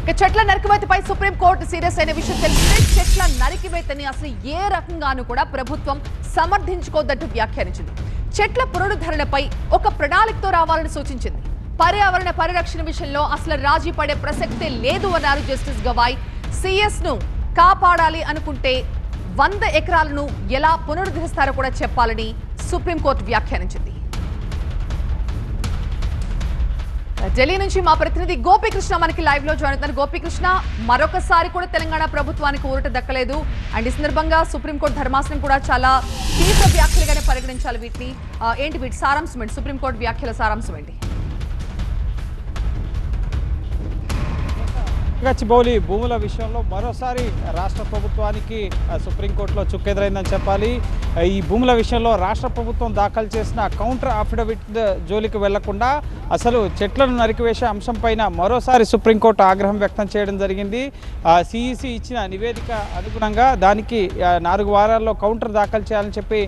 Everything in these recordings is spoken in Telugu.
ఇక చెట్ల నరికివేతపై సుప్రీంకోర్టు సీరియస్ అయిన విషయం తెలిసిందే. చెట్ల నరికివేతని అసలు ఏ రకంగానూ కూడా ప్రభుత్వం సమర్థించుకోవద్దంటూ వ్యాఖ్యానించింది. చెట్ల పునరుద్ధరణపై ఒక ప్రణాళికతో రావాలని సూచించింది. పర్యావరణ పరిరక్షణ విషయంలో అసలు రాజీ పడే ప్రసక్తే లేదు అన్నారు జస్టిస్ గవాయ్. సిఎస్ ను కాపాడాలి అనుకుంటే 100 ఎకరాలను ఎలా పునరుద్ధరిస్తారో కూడా చెప్పాలని సుప్రీంకోర్టు వ్యాఖ్యానించింది. ఢిల్లీ నుంచి మా ప్రతినిధి గోపీకృష్ణ మనకి లైవ్ లో జాయిన్ అవుతున్నారు. గోపీకృష్ణ, మరొకసారి కూడా తెలంగాణ ప్రభుత్వానికి ఊరట దక్కలేదు అండ్ ఈ సందర్భంగా సుప్రీంకోర్టు ధర్మాసనం కూడా చాలా తీవ్ర వ్యాఖ్యలుగానే పరిగణించాలి వీటిని. ఏంటి వీటి సారాంశం ఏంటి? సుప్రీంకోర్టు వ్యాఖ్యల సారాంశం ఏంటి? గచ్చిబౌలి భూముల విషయంలో మరోసారి రాష్ట్ర ప్రభుత్వానికి సుప్రీంకోర్టులో చుక్కెదురైందని చెప్పాలి. ఈ భూముల విషయంలో రాష్ట్ర ప్రభుత్వం దాఖలు చేసిన కౌంటర్ అఫిడవిట్ జోలికి వెళ్లకుండా అసలు చెట్లను నరికివేసే అంశంపైన మరోసారి సుప్రీంకోర్టు ఆగ్రహం వ్యక్తం చేయడం జరిగింది. సిఈసి ఇచ్చిన నివేదిక అనుగుణంగా దానికి 4 వారాల్లో కౌంటర్ దాఖలు చేయాలని చెప్పి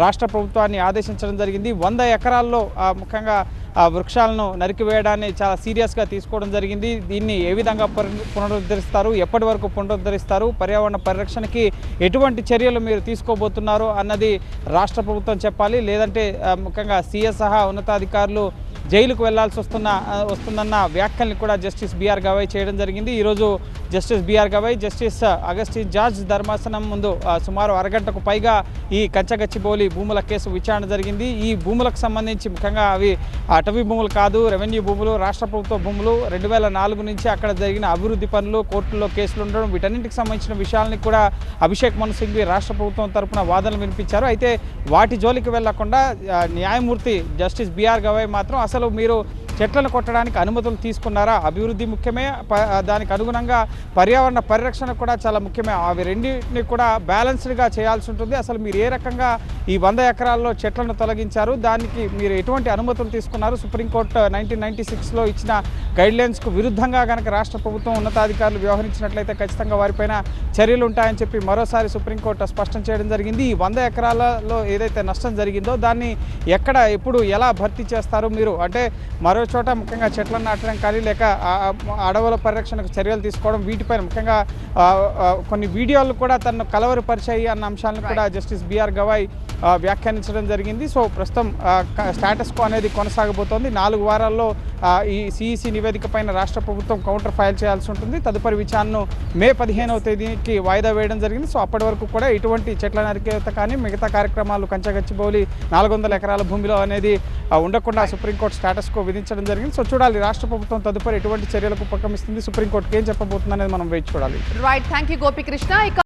రాష్ట్ర ప్రభుత్వాన్ని ఆదేశించడం జరిగింది. 100 ఎకరాల్లో ముఖ్యంగా వృక్షాలను నరికివేయడాన్ని చాలా సీరియస్గా తీసుకోవడం జరిగింది. దీన్ని ఏ విధంగా పునరుద్ధరిస్తారు, ఎప్పటి వరకు పునరుద్ధరిస్తారు, పర్యావరణ పరిరక్షణకి ఎటువంటి చర్యలు మీరు తీసుకోబోతున్నారు అన్నది రాష్ట్ర ప్రభుత్వం చెప్పాలి. లేదంటే ముఖ్యంగా సీఎస్ సహా ఉన్నతాధికారులు జైలుకు వెళ్లాల్సి వస్తుందన్న వ్యాఖ్యల్ని కూడా జస్టిస్ బిఆర్ గవాయ్ చేయడం జరిగింది. ఈరోజు Justice BR Gavai, Justice Augustine George ధర్మాసనం ముందు సుమారు అరగంటకు పైగా ఈ కంచగచ్చిబౌలి భూముల కేసు విచారణ జరిగింది. ఈ భూములకు సంబంధించి ముఖ్యంగా అవి అటవీ భూములు కాదు, రెవెన్యూ భూములు, రాష్ట్ర ప్రభుత్వ భూములు. 2004 నుంచి అక్కడ జరిగిన అభివృద్ధి పనులు, కోర్టుల్లో కేసులు ఉండడం, వీటన్నింటికి సంబంధించిన విషయాలని కూడా అభిషేక్ మను సింఘ్వి రాష్ట్ర ప్రభుత్వం తరఫున వాదనలు వినిపించారు. అయితే వాటి జోలికి వెళ్లకుండా న్యాయమూర్తి జస్టిస్ బిఆర్ గవాయ్ మాత్రం అసలు మీరు చెట్లను కొట్టడానికి అనుమతులు తీసుకున్నారా, అభివృద్ధి ముఖ్యమే, దానికి అనుగుణంగా పర్యావరణ పరిరక్షణ కూడా చాలా ముఖ్యమే, అవి రెండింటిని కూడా బ్యాలెన్స్డ్గా చేయాల్సి ఉంటుంది. అసలు మీరు ఏ రకంగా ఈ 100 ఎకరాల్లో చెట్లను తొలగించారు, దానికి మీరు ఎటువంటి అనుమతులు తీసుకున్నారు, సుప్రీంకోర్టు 1996లో ఇచ్చిన గైడ్లైన్స్కు విరుద్ధంగా కనుక రాష్ట్ర ప్రభుత్వం ఉన్నతాధికారులు వ్యవహరించినట్లయితే ఖచ్చితంగా వారిపైన చర్యలు ఉంటాయని చెప్పి మరోసారి సుప్రీంకోర్టు స్పష్టం చేయడం జరిగింది. ఈ 100 ఎకరాలలో ఏదైతే నష్టం జరిగిందో దాన్ని ఎక్కడ, ఎప్పుడు, ఎలా భర్తీ చేస్తారు మీరు? అంటే మరో చోట ముఖ్యంగా చెట్లను నాటడం కానీ లేక అడవుల పరిరక్షణకు చర్యలు తీసుకోవడం, వీటిపైన ముఖ్యంగా కొన్ని వీడియోలు కూడా తనను కలవరపరిచాయి అన్న అంశాలను కూడా జస్టిస్ బిఆర్ గవాయ్ వ్యాఖ్యానించడం జరిగింది. సో ప్రస్తుతం స్టాటస్ కో అనేది కొనసాగబోతోంది. 4 వారాల్లో ఈ సిఈసి నివేదిక పైన రాష్ట్ర ప్రభుత్వం కౌంటర్ ఫైల్ చేయాల్సి ఉంటుంది. తదుపరి విచారణను మే 15వ తేదీకి వాయిదా వేయడం జరిగింది. సో అప్పటి వరకు కూడా ఇటువంటి చెట్ల నరికేత కానీ మిగతా కార్యక్రమాలు కంచగచ్చిబౌలి 400 ఎకరాల భూమిలో అనేది ఉండకుండా సుప్రీంకోర్టు స్టాటస్ కో విధించడం జరిగింది. సో చూడాలి రాష్ట్ర ప్రభుత్వం తదుపరి ఎటువంటి చర్యలకు ఉపక్రమిస్తుంది, సుప్రీంకోర్టుకి ఏం చెప్పబోతుంది అనేది మనం వేచి చూడాలి. Right, thank you Gopikrishna.